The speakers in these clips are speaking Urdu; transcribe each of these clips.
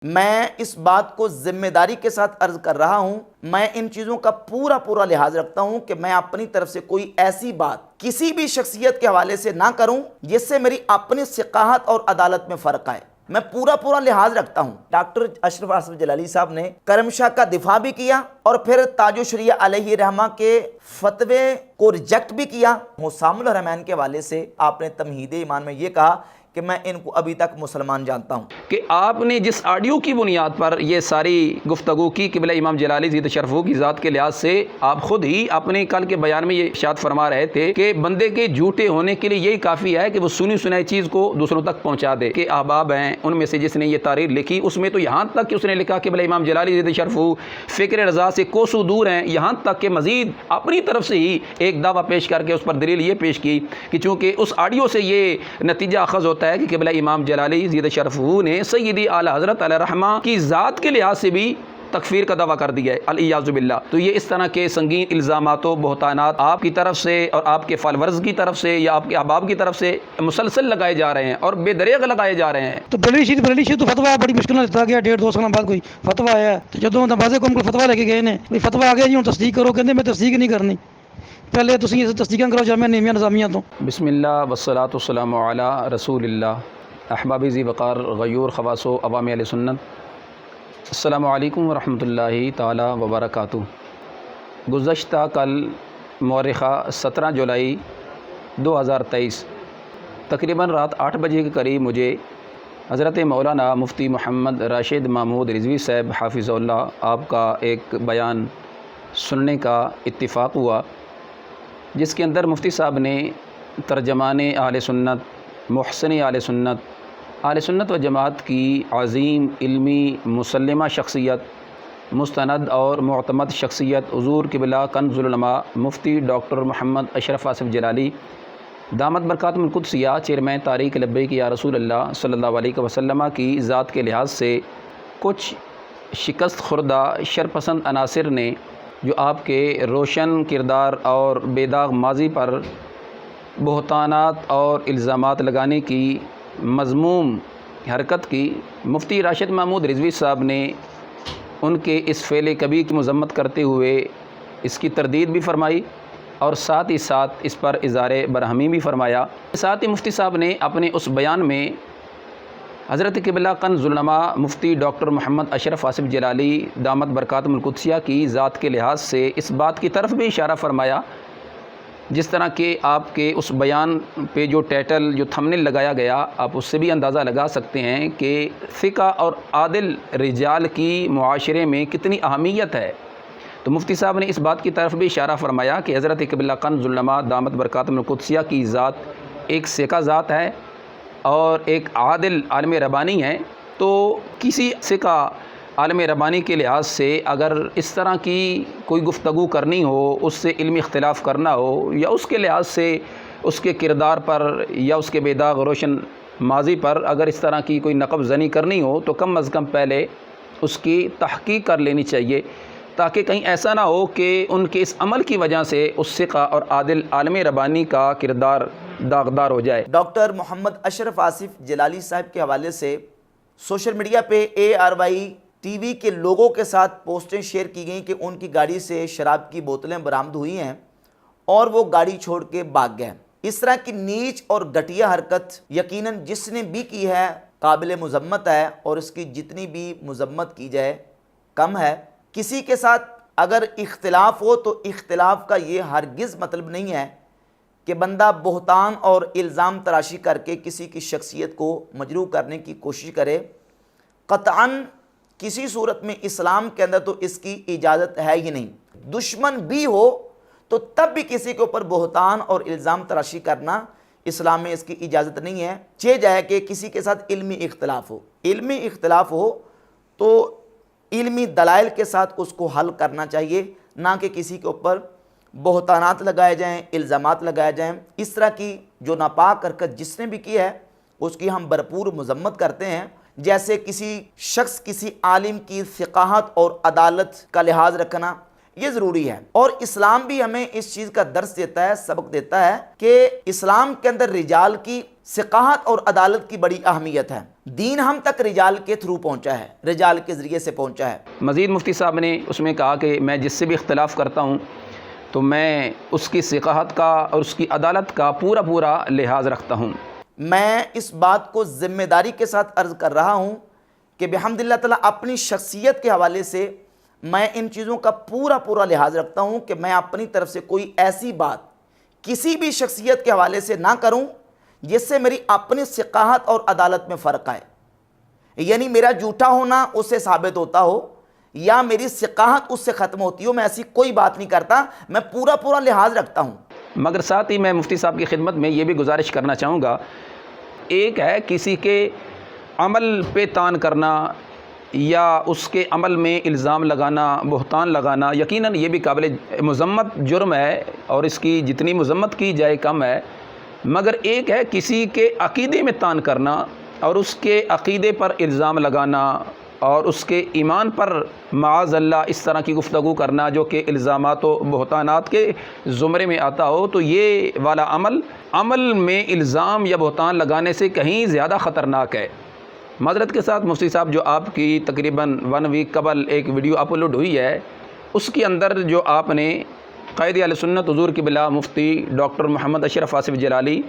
میں اس بات کو ذمہ داری کے ساتھ عرض کر رہا ہوں، میں ان چیزوں کا پورا لحاظ رکھتا ہوں کہ میں اپنی طرف سے کوئی ایسی بات کسی بھی شخصیت کے حوالے سے نہ کروں جس سے میری اپنی ثقافت اور عدالت میں فرق آئے۔ میں پورا لحاظ رکھتا ہوں۔ ڈاکٹر اشرف آصف جلالی صاحب نے کرم شاہ کا دفاع بھی کیا اور پھر تاج الشریعہ علیہ رحمہ کے فتوے کو ریجیکٹ بھی کیا۔ حسام الحرمین کے حوالے سے آپ نے تمہید ایمان میں یہ کہا کہ میں ان کو ابھی تک مسلمان جانتا ہوں۔ کہ آپ نے جس آڈیو کی بنیاد پر یہ ساری گفتگو کی قبلہ امام جلالی زید شرفہ کی ذات کے لحاظ سے، آپ خود ہی اپنے کل کے بیان میں یہ ارشاد فرما رہے تھے کہ بندے کے جھوٹے ہونے کے لیے یہی کافی ہے کہ وہ سنی سنائی چیز کو دوسروں تک پہنچا دے۔ کہ احباب ہیں ان میں سے جس نے یہ تحریر لکھی، اس میں تو یہاں تک کہ اس نے لکھا کہ قبلہ امام جلالی زید شرفہ فکر رضا سے کوسوں دور ہیں، یہاں تک کہ مزید اپنی طرف سے ہی ایک دعویٰ پیش کر کے اس پر دلیل یہ پیش کی کہ چونکہ اس آڈیو سے یہ نتیجہ اخذ ہوتا ہے کہ قبلہ امام جلالی زید شرفہ نے سیدی اعلیٰ حضرت علیہ رحمہ کی ذات کے لحاظ سے بھی تکفیر کا دعویٰ کر دیا ہے، الیاذ باللہ۔ تو یہ اس طرح کے سنگین الزامات و بہتانات آپ کی طرف سے اور آپ کے فالورز کی طرف سے یا آپ کے احباب کی طرف سے مسلسل لگائے جا رہے ہیں اور بے دریغ لگائے جا رہے ہیں۔ تو بریلی شریف تو فتوا بڑی مشکل نال دتا گیا، 1.5-2 سال بعد کوئی فتوا آیا تو جدوں نماز قوم کو فتوا لے کے گئے نے کوئی فتوا آ گیا جی ہوں تصدیق کرو، کہندے میں تصدیق نہیں کرنی، پہلے تسی تصدیقاں کرو جامعہ نعیمیہ نظامیہ تو۔ بسم اللہ والصلاۃ والسلام علی رسول اللہ۔ احباب ذی وقار غیور خواص و عوام اہل سنت، السلام علیکم ورحمۃ اللہ تعالی وبرکاتہ۔ گزشتہ کل مورخہ 17 جولائی 2023 تقریباً رات 8 بجے کے قریب مجھے حضرت مولانا مفتی محمد راشد محمود رضوی صاحب حافظ اللہ آپ کا ایک بیان سننے کا اتفاق ہوا، جس کے اندر مفتی صاحب نے ترجمان اہل سنت، محسن اہل سنت و جماعت کی عظیم علمی مسلمہ شخصیت، مستند اور معتمد شخصیت حضور قبلہ کنز العلماء مفتی ڈاکٹر محمد اشرف آصف جلالی دامت برکاتہم القدسیہ چیئرمین تحریک لبیک یا رسول اللہ صلی اللہ علیہ وسلم کی ذات کے لحاظ سے کچھ شکست خوردہ شرپسند عناصر نے جو آپ کے روشن کردار اور بے داغ ماضی پر بہتانات اور الزامات لگانے کی مذموم حرکت کی، مفتی راشد محمود رضوی صاحب نے ان کے اس فعل کبیر کی مذمت کرتے ہوئے اس کی تردید بھی فرمائی اور ساتھ ہی ساتھ اس پر اظہار برہمی بھی فرمایا۔ ساتھ ہی مفتی صاحب نے اپنے اس بیان میں حضرت قبلہ کنز العلماء مفتی ڈاکٹر محمد اشرف آصف جلالی دامت برکاتہم القدسیہ کی ذات کے لحاظ سے اس بات کی طرف بھی اشارہ فرمایا، جس طرح کہ آپ کے اس بیان پہ جو ٹائٹل جو تھمبنیل لگایا گیا، آپ اس سے بھی اندازہ لگا سکتے ہیں کہ ثقہ اور عادل رجال کی معاشرے میں کتنی اہمیت ہے۔ تو مفتی صاحب نے اس بات کی طرف بھی اشارہ فرمایا کہ حضرت قبلہ کنز العلماء دامت برکاتہم القدسیہ کی ذات ایک ثقہ ذات ہے اور ایک عادل عالم ربانی ہے۔ تو کسی ثقہ عالم ربانی کے لحاظ سے اگر اس طرح کی کوئی گفتگو کرنی ہو، اس سے علمی اختلاف کرنا ہو، یا اس کے لحاظ سے اس کے کردار پر یا اس کے بے داغ روشن ماضی پر اگر اس طرح کی کوئی نقب زنی کرنی ہو تو کم از کم پہلے اس کی تحقیق کر لینی چاہیے، تاکہ کہیں ایسا نہ ہو کہ ان کے اس عمل کی وجہ سے اس ثقہ اور عادل عالم ربانی کا کردار داغدار ہو جائے۔ ڈاکٹر محمد اشرف آصف جلالی صاحب کے حوالے سے سوشل میڈیا پہ ARY ٹی وی کے لوگوں کے ساتھ پوسٹیں شیئر کی گئیں کہ ان کی گاڑی سے شراب کی بوتلیں برآمد ہوئی ہیں اور وہ گاڑی چھوڑ کے بھاگ گئے۔ اس طرح کی نیچ اور گھٹیا حرکت یقیناً جس نے بھی کی ہے قابل مذمت ہے، اور اس کی جتنی بھی مذمت کی جائے کم ہے۔ کسی کے ساتھ اگر اختلاف ہو تو اختلاف کا یہ ہرگز مطلب نہیں ہے کہ بندہ بہتان اور الزام تراشی کر کے کسی کی شخصیت کو مجروح کرنے کی کوشش کرے۔ قطعاً کسی صورت میں اسلام کے اندر تو اس کی اجازت ہے ہی نہیں۔ دشمن بھی ہو تو تب بھی کسی کے اوپر بہتان اور الزام تراشی کرنا اسلام میں اس کی اجازت نہیں ہے۔ چہ جائے کہ کسی کے ساتھ علمی اختلاف ہو تو علمی دلائل کے ساتھ اس کو حل کرنا چاہیے، نہ کہ کسی کے اوپر بہتانات لگائے جائیں، الزامات لگائے جائیں۔ اس طرح کی جو ناپاک حرکت جس نے بھی کی ہے اس کی ہم بھرپور مذمت کرتے ہیں۔ جیسے کسی شخص کسی عالم کی ثقافت اور عدالت کا لحاظ رکھنا، یہ ضروری ہے۔ اور اسلام بھی ہمیں اس چیز کا درس دیتا ہے، سبق دیتا ہے کہ اسلام کے اندر رجال کی ثقاہت اور عدالت کی بڑی اہمیت ہے۔ دین ہم تک رجال کے تھرو پہنچا ہے، رجال کے ذریعے سے پہنچا ہے۔ مزید مفتی صاحب نے اس میں کہا کہ میں جس سے بھی اختلاف کرتا ہوں تو میں اس کی ثقاہت کا اور اس کی عدالت کا پورا لحاظ رکھتا ہوں۔ میں اس بات کو ذمہ داری کے ساتھ عرض کر رہا ہوں کہ بحمد اللہ تعالیٰ اپنی شخصیت کے حوالے سے میں ان چیزوں کا پورا لحاظ رکھتا ہوں کہ میں اپنی طرف سے کوئی ایسی بات کسی بھی شخصیت کے حوالے سے نہ کروں جس سے میری اپنی ثقاہت اور عدالت میں فرق آئے، یعنی میرا جھوٹا ہونا اس سے ثابت ہوتا ہو یا میری ثقاہت اس سے ختم ہوتی ہو، میں ایسی کوئی بات نہیں کرتا، میں پورا لحاظ رکھتا ہوں۔ مگر ساتھ ہی میں مفتی صاحب کی خدمت میں یہ بھی گزارش کرنا چاہوں گا، ایک ہے کسی کے عمل پہ تان کرنا یا اس کے عمل میں الزام لگانا، بہتان لگانا، یقیناً یہ بھی قابل مذمت جرم ہے اور اس کی جتنی مذمت کی جائے کم ہے۔ مگر ایک ہے کسی کے عقیدے میں تان کرنا اور اس کے عقیدے پر الزام لگانا اور اس کے ایمان پر معاذ اللہ اس طرح کی گفتگو کرنا جو کہ الزامات و بہتانات کے زمرے میں آتا ہو، تو یہ والا عمل میں الزام یا بہتان لگانے سے کہیں زیادہ خطرناک ہے۔ معذرت کے ساتھ مفتی صاحب، جو آپ کی تقریباً 1 ویک قبل ایک ویڈیو اپلوڈ ہوئی ہے، اس کے اندر جو آپ نے قائد اہل سنت حضور قبلہ مفتی ڈاکٹر محمد اشرف آصف جلالی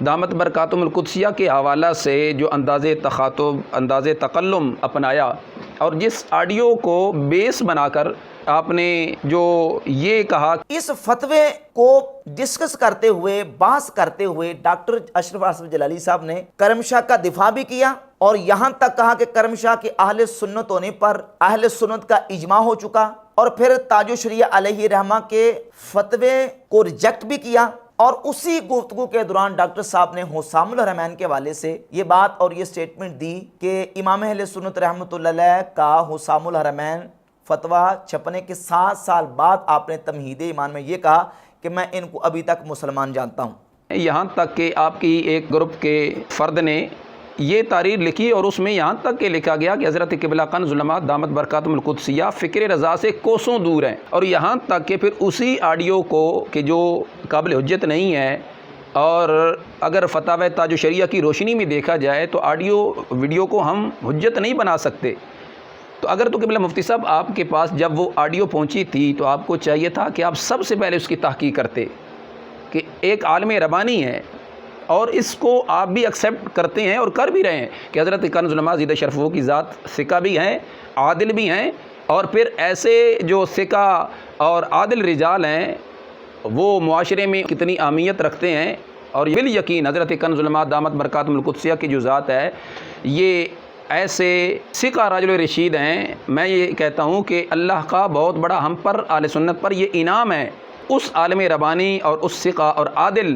دامت برکاتہم القدسیہ کے حوالہ سے جو انداز تخاطب، انداز تکلم اپنایا اور جس آڈیو کو بیس بنا کر آپ نے جو یہ کہا، اس فتوے کو ڈسکس کرتے ہوئے، بحث کرتے ہوئے ڈاکٹر اشرف آصف جلالی صاحب نے کرم شاہ کا دفاع بھی کیا اور یہاں تک کہا کہ کرم شاہ کے اہل سنت ہونے پر اہل سنت کا اجماع ہو چکا، اور پھر تاج الشریعہ علیہ رحمہ کے فتوے کو ریجیکٹ بھی کیا۔ اور اسی گفتگو کے دوران ڈاکٹر صاحب نے حسام الحرمین کے حوالے سے یہ بات اور یہ سٹیٹمنٹ دی کہ امام اہل سنت رحمۃ اللہ علیہ کا حسام الحرمین فتویٰ چھپنے کے 7 سال بعد آپ نے تمہید ایمان میں یہ کہا کہ میں ان کو ابھی تک مسلمان جانتا ہوں۔ یہاں تک کہ آپ کی ایک گروپ کے فرد نے یہ تحریر لکھی اور اس میں یہاں تک کہ لکھا گیا کہ حضرت قبلہ کنز العلماء دامت برکاتہم القدسیہ فکر رضا سے کوسوں دور ہیں، اور یہاں تک کہ پھر اسی آڈیو کو کہ جو قابل حجت نہیں ہے، اور اگر فتاوی تاج الشریعہ کی روشنی میں دیکھا جائے تو آڈیو ویڈیو کو ہم حجت نہیں بنا سکتے۔ تو اگر تو قبلہ مفتی صاحب آپ کے پاس جب وہ آڈیو پہنچی تھی تو آپ کو چاہیے تھا کہ آپ سب سے پہلے اس کی تحقیق کرتے کہ ایک عالم ربانی ہے اور اس کو آپ بھی ایکسیپٹ کرتے ہیں اور کر بھی رہے ہیں کہ حضرت کنز العلماء زیدہ شرف کی ذات ثقہ بھی ہیں، عادل بھی ہیں، اور پھر ایسے جو ثقہ اور عادل رجال ہیں وہ معاشرے میں کتنی اہمیت رکھتے ہیں، اور بالیقین حضرت کنز العلماء دامت برکاتہم القدسیہ کی جو ذات ہے یہ ایسے ثقہ راجل رشید ہیں۔ میں یہ کہتا ہوں کہ اللہ کا بہت بڑا ہم پر اہل سنت پر یہ انعام ہے، اس عالم ربانی اور اس ثقہ اور عادل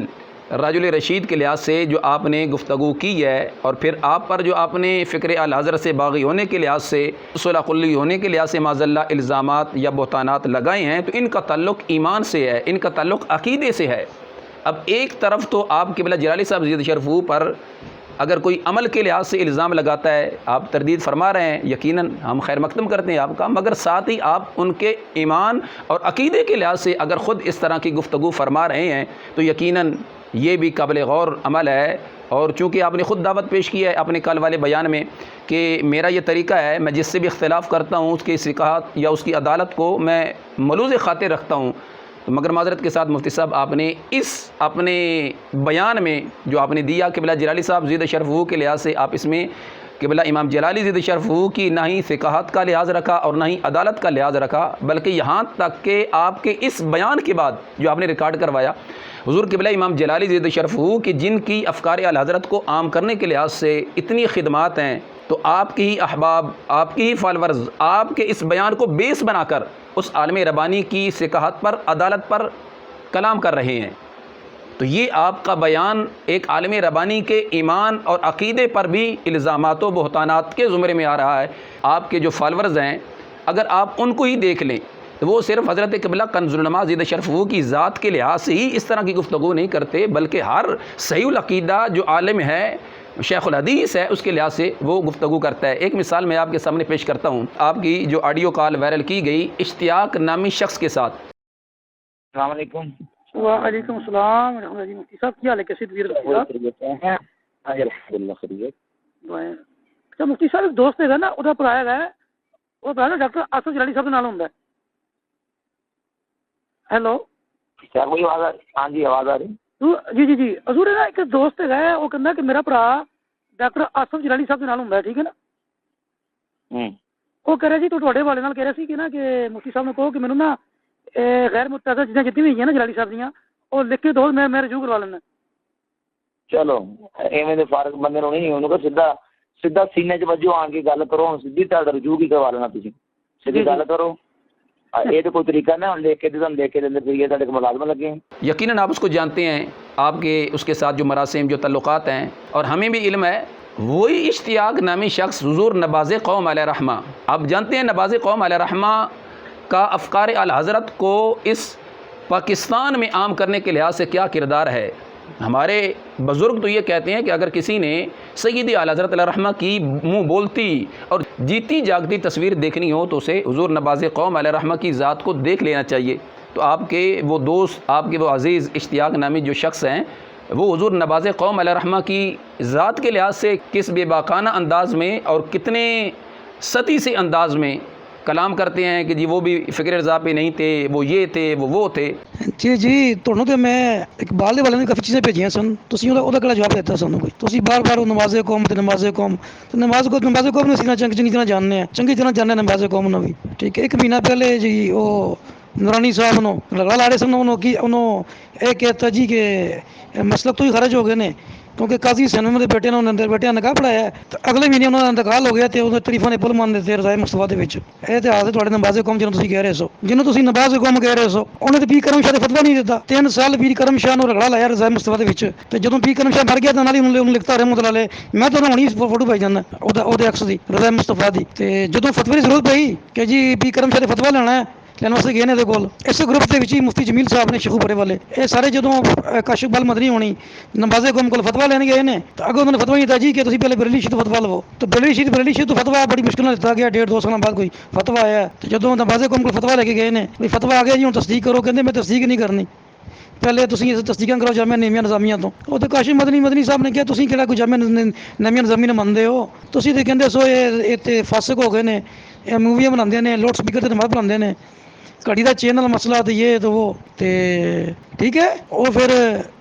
راجل رشید کے لحاظ سے جو آپ نے گفتگو کی ہے، اور پھر آپ پر جو آپ نے فکر اعلی حضرت سے باغی ہونے کے لحاظ سے، صلح کلی ہونے کے لحاظ سے معاذ اللہ الزامات یا بہتانات لگائے ہیں، تو ان کا تعلق ایمان سے ہے، ان کا تعلق عقیدے سے ہے۔ اب ایک طرف تو آپ قبلہ جلالی صاحب زیدہ شرف پر اگر کوئی عمل کے لحاظ سے الزام لگاتا ہے، آپ تردید فرما رہے ہیں، یقیناً ہم خیر مقدم کرتے ہیں آپ کا، مگر ساتھ ہی آپ ان کے ایمان اور عقیدے کے لحاظ سے اگر خود اس طرح کی گفتگو فرما رہے ہیں تو یقیناً یہ بھی قابل غور عمل ہے۔ اور چونکہ آپ نے خود دعوت پیش کی ہے اپنے کل والے بیان میں کہ میرا یہ طریقہ ہے، میں جس سے بھی اختلاف کرتا ہوں اس کی ثقاہت یا اس کی عدالت کو میں ملوز خاطر رکھتا ہوں، مگر معذرت کے ساتھ مفتی صاحب آپ نے اس اپنے بیان میں جو آپ نے دیا قبلہ جلالی صاحب زیدہ شرف کے لحاظ سے، آپ اس میں قبلہ امام جلالی زیدہ شرف کی نہ ہی ثقاہت کا لحاظ رکھا اور نہ ہی عدالت کا لحاظ رکھا، بلکہ یہاں تک کہ آپ کے اس بیان کے بعد جو آپ نے ریکارڈ کروایا حضور قبلہ امام جلالی زیدہ شرف کہ جن کی افکار اعلی حضرت کو عام کرنے کے لحاظ سے اتنی خدمات ہیں، تو آپ کی ہی احباب، آپ کی ہی فالورز آپ کے اس بیان کو بیس بنا کر اس عالم ربانی کی ثقاہت پر، عدالت پر کلام کر رہے ہیں۔ تو یہ آپ کا بیان ایک عالم ربانی کے ایمان اور عقیدے پر بھی الزامات و بہتانات کے زمرے میں آ رہا ہے۔ آپ کے جو فالورز ہیں اگر آپ ان کو ہی دیکھ لیں تو وہ صرف حضرت قبلہ کنز العلماء زیدہ شرف کی ذات کے لحاظ سے ہی اس طرح کی گفتگو نہیں کرتے، بلکہ ہر صحیح العقیدہ جو عالم ہے شیخ الحدیث ہے اس کے لحاظ سے وہ گفتگو کرتا ہے۔ ایک مثال میں آپ کے سامنے پیش کرتا ہوں، آپ کی جو آڈیو کال وائرل کی گئی اشتیاق نامی شخص کے ساتھ۔ السلام علیکم۔ وعلیکم السلام ورحمۃ اللہ۔ مفتی صاحب کیا حال ہے؟ کیسے طبیعت الحمدللہ خیریت۔ اچھا مفتی صاحب ایک دوست ہے نا ادھر پر آیا ہے، وہ بتا ڈاکٹر آصف جلالی صاحب نال ہوندا ہے۔ ہیلو کیا کوئی آواز آ رہی؟ ہاں جی آواز آ رہی۔ جی حضور نا ایک دوست ہے وہ کہندا کہ میرا بھرا ڈاکٹر آصف جلالی صاحب نال ہوندا ہے، ٹھیک ہے نا؟ وہ کہہ رہے سی تو تواڈے والے نال کہہ رہے سی کہ نا کہ مفتی صاحب نے کہو کہ مینوں نا غیر متعدد چیزاں جتنی بھی ہیں نا جلالی صاحب دیاں وہ لکھ کے دو، میں رجوع کروا لینا۔ چلو ایویں دے فارغ بندے نوں نہیں، انہوں کو سیدھا سینے 'چ وجو آن کے گل کرو، ہن سیدھی تہاڈا رجوع کی کروا لینا، تسی سیدھی گل کرو۔ یہ تو کوئی طریقہ نہ لکھ کے تم لکھ کے دے پھر یہ تہاڈے کو ملازمہ لگے ہیں۔ یقیناً آپ اس کو جانتے ہیں، آپ کے اس کے ساتھ جو مراسم جو تعلقات ہیں، اور ہمیں بھی علم ہے وہی اشتیاق نامی شخص حضور نباز قوم علیہ رحمہ، آپ جانتے ہیں نباز قوم علیہ رحمہ کا افکار اعلی حضرت کو اس پاکستان میں عام کرنے کے لحاظ سے کیا کردار ہے۔ ہمارے بزرگ تو یہ کہتے ہیں کہ اگر کسی نے سیدی اعلی حضرت علیہ رحمہ کی منہ بولتی اور جیتی جاگتی تصویر دیکھنی ہو تو اسے حضور نباز قوم علیہ رحمہ کی ذات کو دیکھ لینا چاہیے۔ تو آپ کے وہ دوست، آپ کے وہ عزیز اشتیاق نامی جو شخص ہیں، وہ حضور نباز قوم علیہ رحمہ کی ذات کے لحاظ سے کس بے باکانہ انداز میں اور کتنے سطحی سے انداز میں کلام کرتے ہیں کہ جی وہ بھی فکر رضا پہ نہیں تھے، وہ یہ تھے، وہ تھے۔ جی تہنوں تے میں اقبال دے والے نے کافی چیزیں بھیجیاں سن، تسی ਉਹਦਾ ਕਿਹੜਾ جواب دیتا سانوں کوئی؟ تسی بار نماز قوم تے نماز قوم تے نماز قوم نے چنگی طرح جاننے نماز قوم نو بھی، ٹھیک ہے۔ ایک مہینہ پہلے جی وہ نورانی صاحب نو لگا لا رہے سن، انہوں یہ کہتا جی کہ مسلک تو ہی خارج ہو گئے نے کیونکہ قاضی حسین احمد دے بیٹے نے اندر بیٹے نکاح پڑھایا ہے، تو اگلے مہینے انہوں کا انتقال ہو گیا تے انہوں تریفاں نے پل مان دیتے رضائے مصطفیٰ دے وچ۔ یہ اتہاس ہے تواڈے نماز قوم جنوں تسی کہہ رہے سو، جنوں تسی نماز قوم کہہ رہے سو، انہیں تو پیر کرم شاہ نے فتویٰ نہیں دیتا۔ 3 سال پیر کرم شاہ نو رگڑا لایا رضائے مصطفیٰ دے وچ، تے جدوں پیر کرم شاہ مر گیا تو نال ہی انہوں لکھتا رحمت اللہ علیہ، میں تو ہونی فوٹو پائی جانا وہ عکس دی رضائے مصطفیٰ دی۔ تے جدوں فتوی دی ضرورت پئی کہ جی پیر کرم شاہ نے فتویٰ لینا ہے لینا واسطے گئے نے کول، اس گروپ کے وچ مفتی جمیل صاحب نے شیخو بڑے والے، یہ سارے جدوں کاشف بل مدنی ہونی نماز قوم کول فتویٰ لین گئے نے، تو اگوں انہوں نے فتویٰ نہیں دیتا جی کہ تسی پہلے بریلی شریف فتویٰ لو، تو بریلی شریف تو فتویٰ بڑی مشکل نال دیتا گیا، 1.5-2 سال بعد کوئی فتویٰ آیا ہے۔ تو جدوں نماز قوم کول فتویٰ لے کے گئے نے بھئی فتویٰ آ گیا جی ہن تصدیق کرو، کہندے میں تصدیق نہیں کرنی، پہلے تسی تصدیقاں کرو جامعہ نعیمیہ نظامیہ تو۔ وہ تو کاشف مدنی صاحب نے کہا تسی کہڑا کوئی جامعہ نعیمیہ نظامیہ منتے ہو، تسی تے کہندے سو یہ فاسق ہو گئے نے، یہ موویاں بناندے نے، لاؤڈ سپیکر تے نماز پڑھاندے نے، گھڑی دا چینل مسئلہ تو یہ تو وہ تے ٹھیک ہے۔ وہ پھر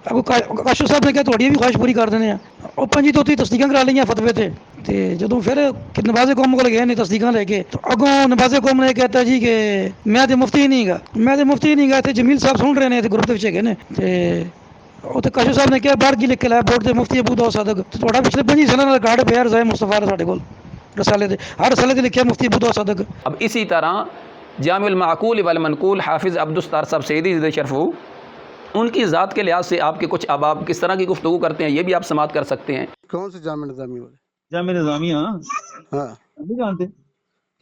کاشف صاحب نے کہا تھوڑی بھی خواہش پوری کر دینے ہیں، وہ 25 تصدیقاں کرا لیں فتوے تے، تے جدوں پھر نماز قوم کو گئے نے تصدیقاں لے کے، تو اگوں نماز قوم نے کہتا جی کہ میں تے مفتی نہیں گا، تے جمیل صاحب سن رہے نے تے گروپ دے وچ گئے نے، تے وہ تو کاشف صاحب نے کہا باہر کی لکھ کے لایا بورڈ تے مفتی ابو داؤد صادق، تھوڑا پچھلے 25 سالوں کا ریکارڈ پیا رضائے مصطفیٰ ساڈے کول رسالے تے، ہر رسالے تے لکھیا مفتی ابو داؤد صادق۔ اب اسی طرح جامع المعقول والمنقول حافظ عبدالستار صاحب سیدی زد شرفو، ان کی ذات کے لحاظ سے آپ کے کچھ احباب کس طرح کی گفتگو کرتے ہیں یہ بھی آپ سماعت کر سکتے ہیں۔ کون سے جامع نظامی والے؟ جامع نظامیہ ہاں نہیں جانتے؟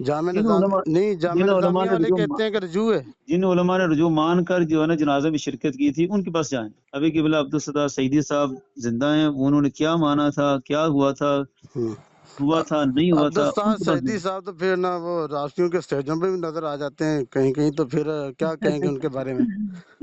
جامع نظامی نہیں، جامع نظامی والے کہتے ہیں کہ رجوع ہے۔ جن علماء نے رجوع مان کر جو ہے نا جنازے میں شرکت کی تھی ان کے پاس جائیں۔ ابھی قبلہ عبدالستار سیدی صاحب زندہ ہیں، انہوں نے کیا مانا تھا، کیا ہوا تھا نہیں ہوا تھا۔ عبدالستار سیدی صاحب تو پھر نا وہ راشتریوں کے اسٹیجوں پہ بھی نظر آ جاتے ہیں کہیں تو پھر کیا کہیں گے ان کے بارے میں؟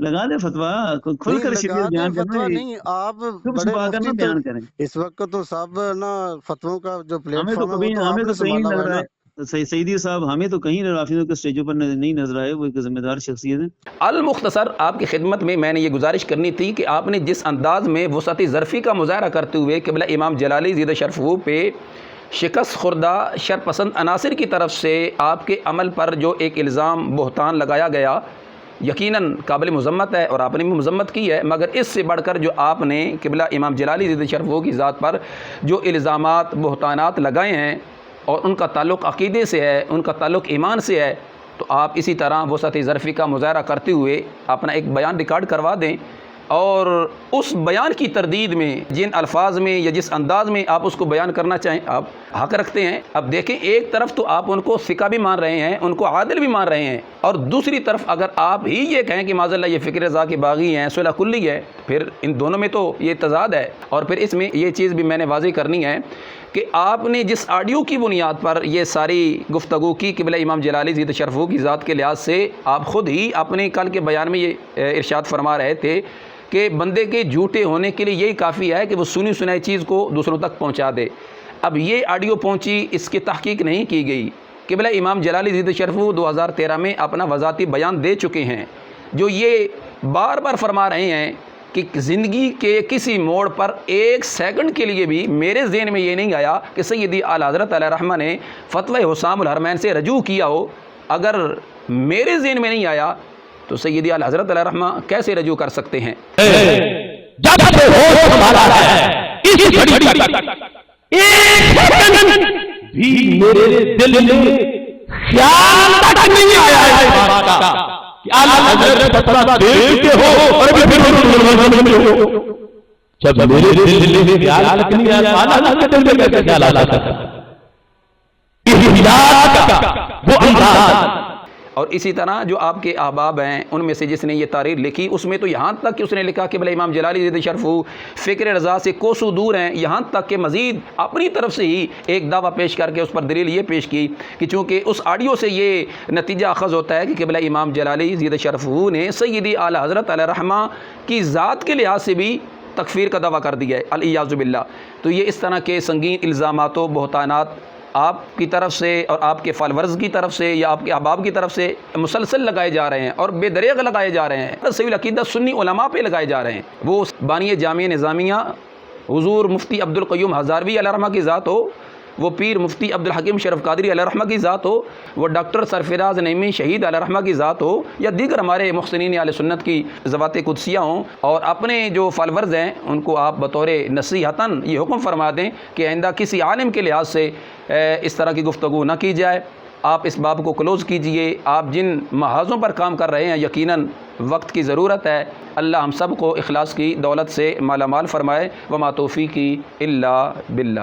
لگا دے فتویٰ، کھل کر شریعت بیان فتویٰ کریں، نہیں، آپ چپ چھپا کر نہ بیان کریں۔ اس وقت تو سب نا فتووں کا جو پلیٹ ہمیں تو فارم کبھی ہے وہ ہمیں تو تو آپ نے کہیں سنبھالا نظر ہوا ہے آئے سیدی صاحب، ہمیں تو کہیں رافضوں کے اسٹیجوں پر نہیں نظر آئے، وہ ایک ذمہ دار شخصیت ہے۔ المختصر آپ کی خدمت میں نے یہ گزارش کرنی تھی کہ آپ نے جس انداز میں وسعت ظرفی کا مظاہرہ کرتے ہوئے قبلہ امام جلالی زد شرفو پہ شکست خوردہ شرپسند عناصر کی طرف سے آپ کے عمل پر جو ایک الزام بہتان لگایا گیا یقیناً قابل مذمت ہے اور آپ نے بھی مذمت کی ہے، مگر اس سے بڑھ کر جو آپ نے قبلہ امام جلالی زد شرفو کی ذات پر جو الزامات بہتانات لگائے ہیں اور ان کا تعلق عقیدے سے ہے، ان کا تعلق ایمان سے ہے، تو آپ اسی طرح وسعت ظرفی کا مظاہرہ کرتے ہوئے اپنا ایک بیان ریکارڈ کروا دیں اور اس بیان کی تردید میں جن الفاظ میں یا جس انداز میں آپ اس کو بیان کرنا چاہیں آپ حق رکھتے ہیں۔ اب دیکھیں، ایک طرف تو آپ ان کو ثقہ بھی مان رہے ہیں، ان کو عادل بھی مان رہے ہیں، اور دوسری طرف اگر آپ ہی یہ کہیں کہ معاذ اللہ یہ فکر رضا کے باغی ہیں، صلح کلی ہے، پھر ان دونوں میں تو یہ تضاد ہے۔ اور پھر اس میں یہ چیز بھی میں نے واضح کرنی ہے کہ آپ نے جس آڈیو کی بنیاد پر یہ ساری گفتگو کی قبلہ امام جلالی زید شرفہ کی ذات کے لحاظ سے، آپ خود ہی اپنے کل کے بیان میں یہ ارشاد فرما رہے تھے کہ بندے کے جھوٹے ہونے کے لیے یہی کافی ہے کہ وہ سنی سنائی چیز کو دوسروں تک پہنچا دے۔ اب یہ آڈیو پہنچی، اس کی تحقیق نہیں کی گئی۔ قبلہ امام جلالی زید شرفہ 2013 میں اپنا وضاحتی بیان دے چکے ہیں، جو یہ بار بار فرما رہے ہیں کہ زندگی کے کسی موڑ پر ایک سیکنڈ کے لیے بھی میرے ذہن میں یہ نہیں آیا کہ سیدی اعلیٰ حضرت علیہ رحمہ نے فتوی حسام الحرمین سے رجوع کیا ہو۔ اگر میرے ذہن میں نہیں آیا تو سیدی اعلیٰ حضرت علیہ رحمہ کیسے رجوع کر سکتے ہیں؟ جب سے ہوش ہمارا ہے اس گھڑی تک ایک سیکنڈ بھی میرے دل میں خیال تک نہیں آیا ہے اس بات کا کہ اعلیٰ حضرت فتویٰ دے چکے ہو اور ابھی پھر ہو۔ جب میرے دل میں خیال تک نہیں آیا اعلیٰ حضرت کے دل میں کیسے خیال آتا ہے؟ احتجاج کا وہ انداز۔ اور اسی طرح جو آپ کے احباب ہیں ان میں سے جس نے یہ تحریر لکھی، اس میں تو یہاں تک کہ اس نے لکھا کہ بھلے امام جلالی زید شرفہ فکر رضا سے کوسوں دور ہیں، یہاں تک کہ مزید اپنی طرف سے ہی ایک دعویٰ پیش کر کے اس پر دلیل یہ پیش کی کہ چونکہ اس آڈیو سے یہ نتیجہ اخذ ہوتا ہے کہ قبلہ امام جلالی زید شرفہ نے سیدی اعلیٰ حضرت علیہ رحمہ کی ذات کے لحاظ سے بھی تکفیر کا دعویٰ کر دیا ہے، الیاذ باللہ۔ تو یہ اس طرح کے سنگین الزامات و بہتانات آپ کی طرف سے اور آپ کے فالورز کی طرف سے یا آپ کے احباب کی طرف سے مسلسل لگائے جا رہے ہیں اور بے دریغ لگائے جا رہے ہیں، صحیح العقیدہ سنی علماء پہ لگائے جا رہے ہیں، وہ بانی جامعہ نظامیہ حضور مفتی عبدالقیوم ہزاروی علیہ رحمہ کی ذات ہو، وہ پیر مفتی عبدالحکیم شرف قادری علیہ رحمہ کی ذات ہو، وہ ڈاکٹر سرفراز نعیمی شہید علیہ رحمہ کی ذات ہو، یا دیگر ہمارے محسنین اہل سنت کی ذوات قدسیہ ہوں، اور اپنے جو فالورز ہیں ان کو آپ بطور نصیحتاً یہ حکم فرما دیں کہ آئندہ کسی عالم کے لحاظ سے اس طرح کی گفتگو نہ کی جائے۔ آپ اس باب کو کلوز کیجئے۔ آپ جن محاذوں پر کام کر رہے ہیں یقیناً وقت کی ضرورت ہے۔ اللہ ہم سب کو اخلاص کی دولت سے مالا مال فرمائے۔ وما توفیقی الا باللہ۔